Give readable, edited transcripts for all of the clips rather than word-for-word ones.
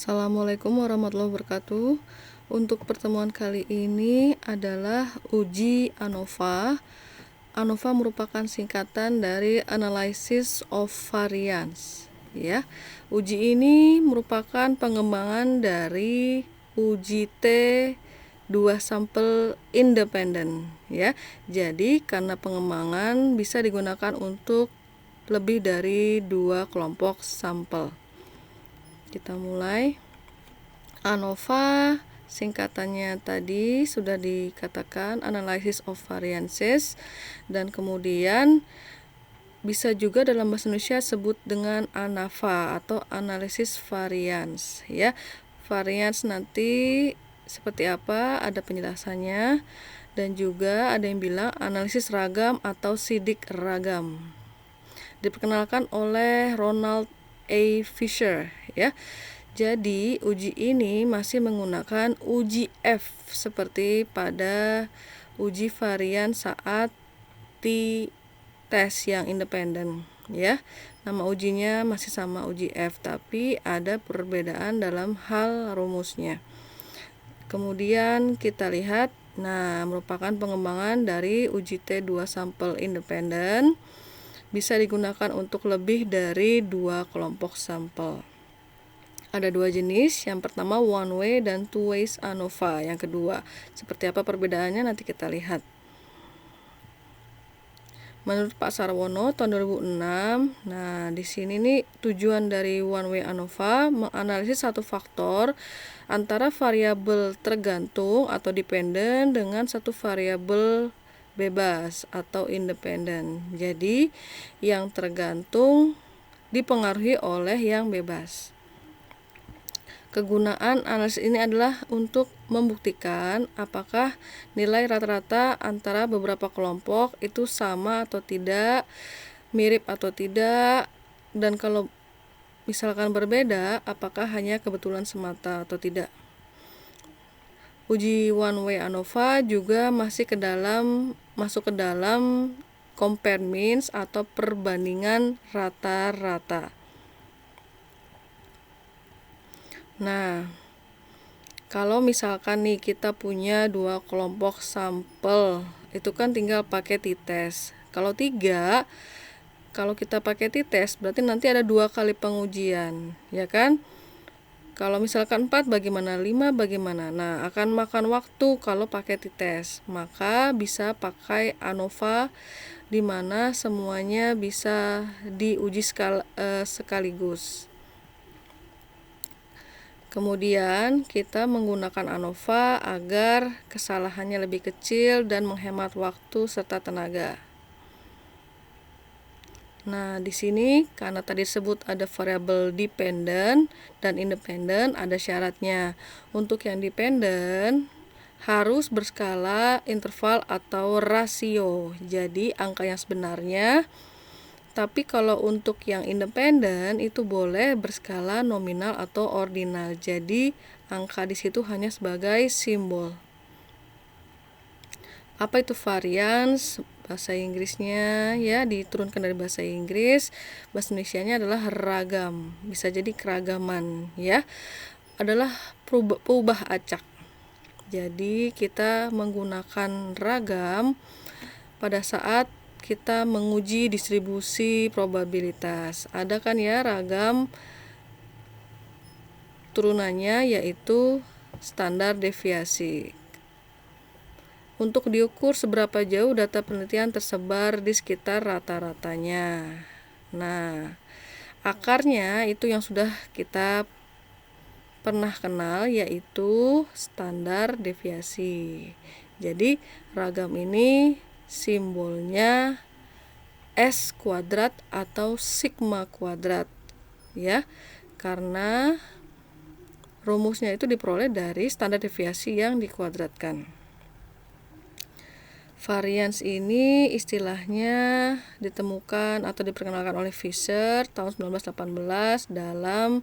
Assalamualaikum warahmatullahi wabarakatuh. Untuk pertemuan kali ini adalah uji ANOVA. ANOVA merupakan singkatan dari Analysis of Variance. Ya, uji ini merupakan pengembangan dari uji T 2 sampel independen. Ya, jadi karena pengembangan bisa digunakan untuk lebih dari 2 kelompok sampel. Kita mulai. ANOVA singkatannya tadi sudah dikatakan Analysis of Variances, dan kemudian bisa juga dalam bahasa Indonesia sebut dengan ANAVA atau Analisis Variance. Ya, variance nanti seperti apa ada penjelasannya, dan juga ada yang bilang analisis ragam atau sidik ragam. Diperkenalkan oleh Ronald A. Fisher, ya. Jadi uji ini masih menggunakan uji F seperti pada uji varian saat tes yang independen, ya. Nama ujinya masih sama uji F, tapi ada perbedaan dalam hal rumusnya. Kemudian kita lihat, merupakan pengembangan dari uji T 2 sampel independen. Bisa digunakan untuk lebih dari 2 kelompok sampel. Ada 2 jenis, yang pertama one way dan two ways ANOVA. Yang kedua, seperti apa perbedaannya nanti kita lihat. Menurut Pak Sarwono tahun 2006, di sini nih tujuan dari one way ANOVA menganalisis satu faktor antara variabel tergantung atau dependen dengan satu variabel bebas atau independen. Jadi yang tergantung dipengaruhi oleh yang bebas. Kegunaan analisis ini adalah untuk membuktikan apakah nilai rata-rata antara beberapa kelompok itu sama atau tidak, mirip atau tidak, dan kalau misalkan berbeda, apakah hanya kebetulan semata atau tidak. Uji one way ANOVA juga masuk ke dalam compare means atau perbandingan rata-rata. Kalau misalkan nih kita punya 2 kelompok sampel, itu kan tinggal pakai t-test. Kalau 3, kalau kita pakai t-test berarti nanti ada 2 kali pengujian, ya kan? Kalau misalkan 4 bagaimana, 5 bagaimana? Akan makan waktu kalau pakai t-test. Maka bisa pakai ANOVA di mana semuanya bisa diuji sekaligus. Kemudian kita menggunakan ANOVA agar kesalahannya lebih kecil dan menghemat waktu serta tenaga. Di sini karena tadi disebut ada variabel dependen dan independen, ada syaratnya. Untuk yang dependen harus berskala interval atau rasio. Jadi angka yang sebenarnya. Tapi kalau untuk yang independen itu boleh berskala nominal atau ordinal. Jadi angka di situ hanya sebagai simbol. Apa itu variance? Bahasa Inggrisnya ya diturunkan dari bahasa Inggris. Bahasa Indonesianya adalah ragam. Bisa jadi keragaman, ya. Adalah peubah acak. Jadi kita menggunakan ragam pada saat kita menguji distribusi probabilitas. Ada kan ya ragam turunannya yaitu standar deviasi. Untuk diukur seberapa jauh data penelitian tersebar di sekitar rata-ratanya. Akarnya itu yang sudah kita pernah kenal yaitu standar deviasi. Jadi ragam ini simbolnya S kuadrat atau sigma kuadrat, ya, karena rumusnya itu diperoleh dari standar deviasi yang dikuadratkan. Variance ini istilahnya ditemukan atau diperkenalkan oleh Fisher tahun 1918 dalam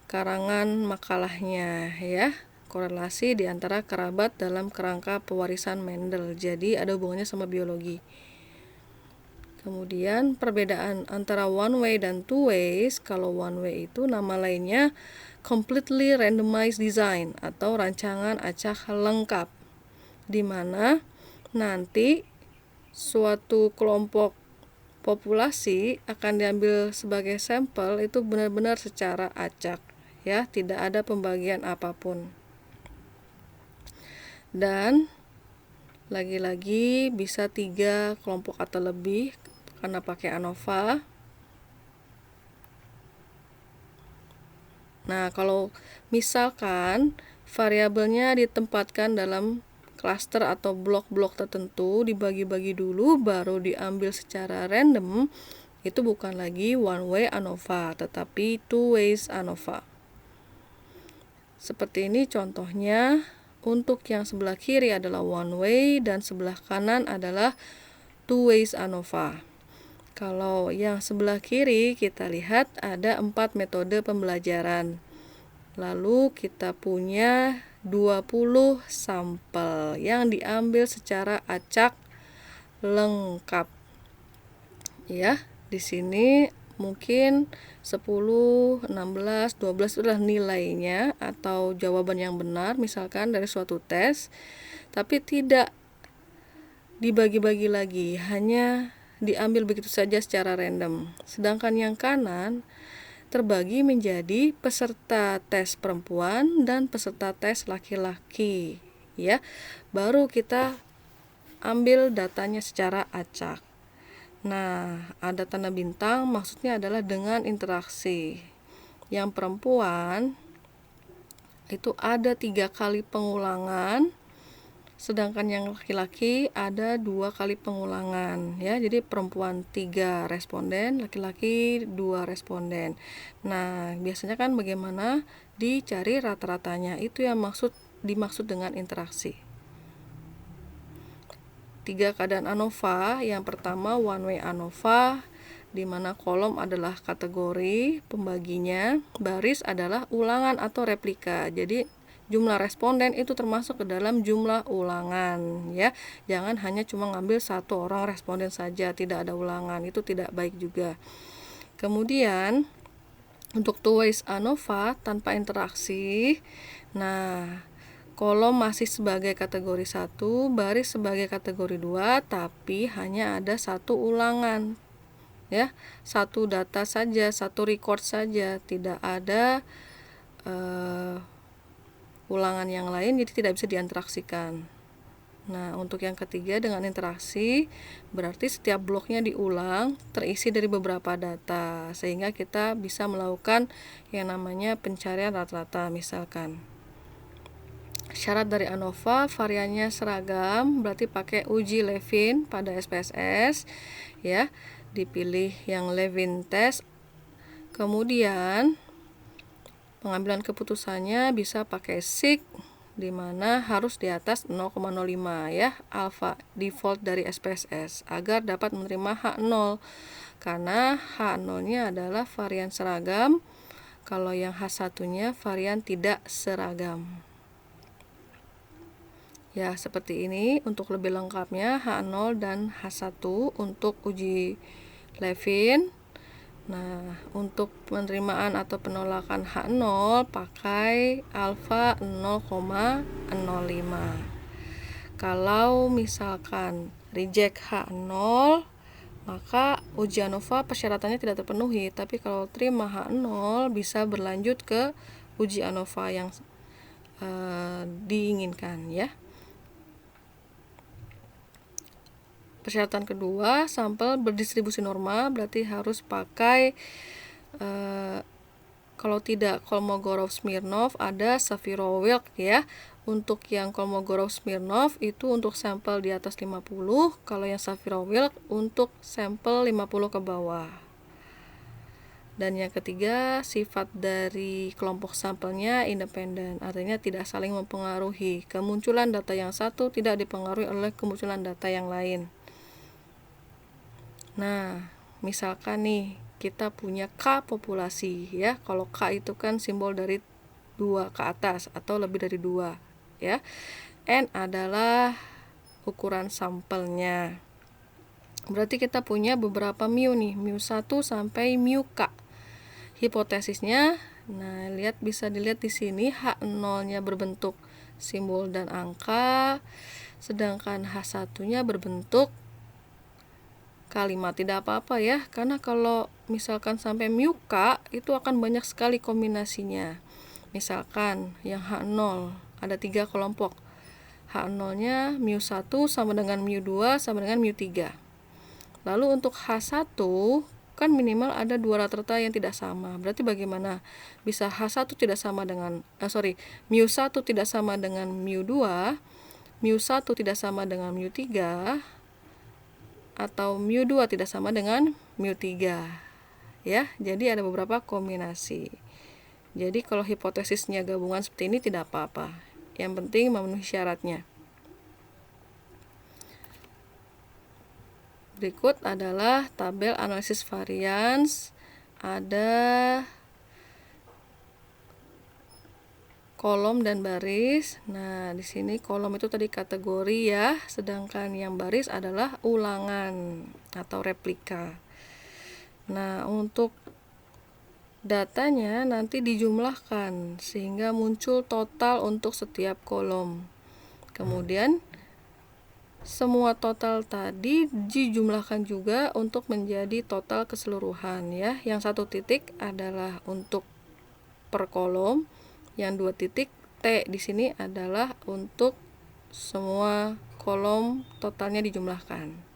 karangan makalahnya, ya, korelasi di antara kerabat dalam kerangka pewarisan Mendel. Jadi ada hubungannya sama biologi. Kemudian perbedaan antara one way dan two ways. Kalau one way itu nama lainnya completely randomized design atau rancangan acak lengkap, di mana nanti suatu kelompok populasi akan diambil sebagai sampel itu benar-benar secara acak, ya, tidak ada pembagian apapun. Dan lagi-lagi bisa 3 kelompok atau lebih karena pakai ANOVA. Nah, kalau misalkan variabelnya ditempatkan dalam klaster atau blok-blok tertentu, dibagi-bagi dulu baru diambil secara random, itu bukan lagi one way ANOVA tetapi two ways ANOVA. Seperti ini contohnya. Untuk yang sebelah kiri adalah one way dan sebelah kanan adalah two ways ANOVA. Kalau yang sebelah kiri kita lihat ada 4 metode pembelajaran. Lalu kita punya 20 sampel yang diambil secara acak lengkap. Ya, di sini mungkin 10, 16, 12 itu adalah nilainya atau jawaban yang benar misalkan dari suatu tes, tapi tidak dibagi-bagi lagi, hanya diambil begitu saja secara random. Sedangkan yang kanan terbagi menjadi peserta tes perempuan dan peserta tes laki-laki, ya. Baru kita ambil datanya secara acak. Nah, ada tanda bintang maksudnya adalah dengan interaksi. Yang perempuan itu ada 3 kali pengulangan, sedangkan yang laki-laki ada 2 kali pengulangan, ya. Jadi perempuan 3 responden, laki-laki 2 responden. Nah, biasanya kan bagaimana dicari rata-ratanya, itu yang dimaksud dengan interaksi. 3 keadaan ANOVA. Yang pertama one way ANOVA, di mana kolom adalah kategori pembaginya, baris adalah ulangan atau replika. Jadi jumlah responden itu termasuk ke dalam jumlah ulangan, ya. Jangan hanya cuma ngambil 1 orang responden saja, tidak ada ulangan, itu tidak baik juga. Kemudian untuk two ways ANOVA tanpa interaksi, nah, kolom masih sebagai kategori 1, baris sebagai kategori 2, tapi hanya ada 1 ulangan, ya, 1 data saja, 1 record saja, tidak ada ulangan yang lain, jadi tidak bisa diinteraksikan. Nah, untuk yang ketiga dengan interaksi, berarti setiap bloknya diulang, terisi dari beberapa data, sehingga kita bisa melakukan yang namanya pencarian rata-rata misalkan. Syarat dari ANOVA, variannya seragam, berarti pakai uji Levin pada SPSS, ya. Dipilih yang Levin test. Kemudian pengambilan keputusannya bisa pakai SIG, di mana harus di atas 0,05, ya, alfa default dari SPSS agar dapat menerima H0. Karena H0-nya adalah varian seragam, kalau yang H1-nya varian tidak seragam. Ya, seperti ini. Untuk lebih lengkapnya H0 dan H1 untuk uji Levin. Nah, untuk penerimaan atau penolakan H0 pakai alfa 0,05. Kalau misalkan reject H0, maka uji ANOVA persyaratannya tidak terpenuhi, tapi kalau terima H0 bisa berlanjut ke uji ANOVA yang diinginkan, ya. Persyaratan kedua, sampel berdistribusi normal, berarti harus pakai kalau tidak Kolmogorov-Smirnov ada Shapiro-Wilk, ya. Untuk yang Kolmogorov-Smirnov itu untuk sampel di atas 50, kalau yang Shapiro-Wilk untuk sampel 50 ke bawah. Dan yang ketiga, sifat dari kelompok sampelnya independen, artinya tidak saling mempengaruhi. Kemunculan data yang satu tidak dipengaruhi oleh kemunculan data yang lain. Nah, misalkan nih kita punya K populasi, ya. Kalau K itu kan simbol dari 2 ke atas atau lebih dari 2, ya. N adalah ukuran sampelnya. Berarti kita punya beberapa mu nih, mu 1 sampai mu K. Hipotesisnya Nah, bisa dilihat di sini H0-nya berbentuk simbol dan angka, sedangkan H1-nya berbentuk kalimat. Tidak apa-apa ya, karena kalau misalkan sampai μk itu akan banyak sekali kombinasinya. Misalkan yang H0 ada 3 kelompok. H0-nya μ1 sama dengan μ2 sama dengan μ3. Lalu untuk H1 kan minimal ada 2 rata-rata yang tidak sama. Berarti bagaimana? Bisa H1 tidak sama dengan μ1 tidak sama dengan μ2, μ1 tidak sama dengan μ3, atau μ2 tidak sama dengan μ3. Ya, jadi ada beberapa kombinasi. Jadi kalau hipotesisnya gabungan seperti ini tidak apa-apa. Yang penting memenuhi syaratnya. Berikut adalah tabel analisis varians. Ada kolom dan baris. Nah, di sini kolom itu tadi kategori ya, sedangkan yang baris adalah ulangan atau replika. Nah, untuk datanya nanti dijumlahkan sehingga muncul total untuk setiap kolom. Kemudian semua total tadi dijumlahkan juga untuk menjadi total keseluruhan ya. Yang 1 titik adalah untuk per kolom, yang 2 titik T di sini adalah untuk semua kolom totalnya dijumlahkan.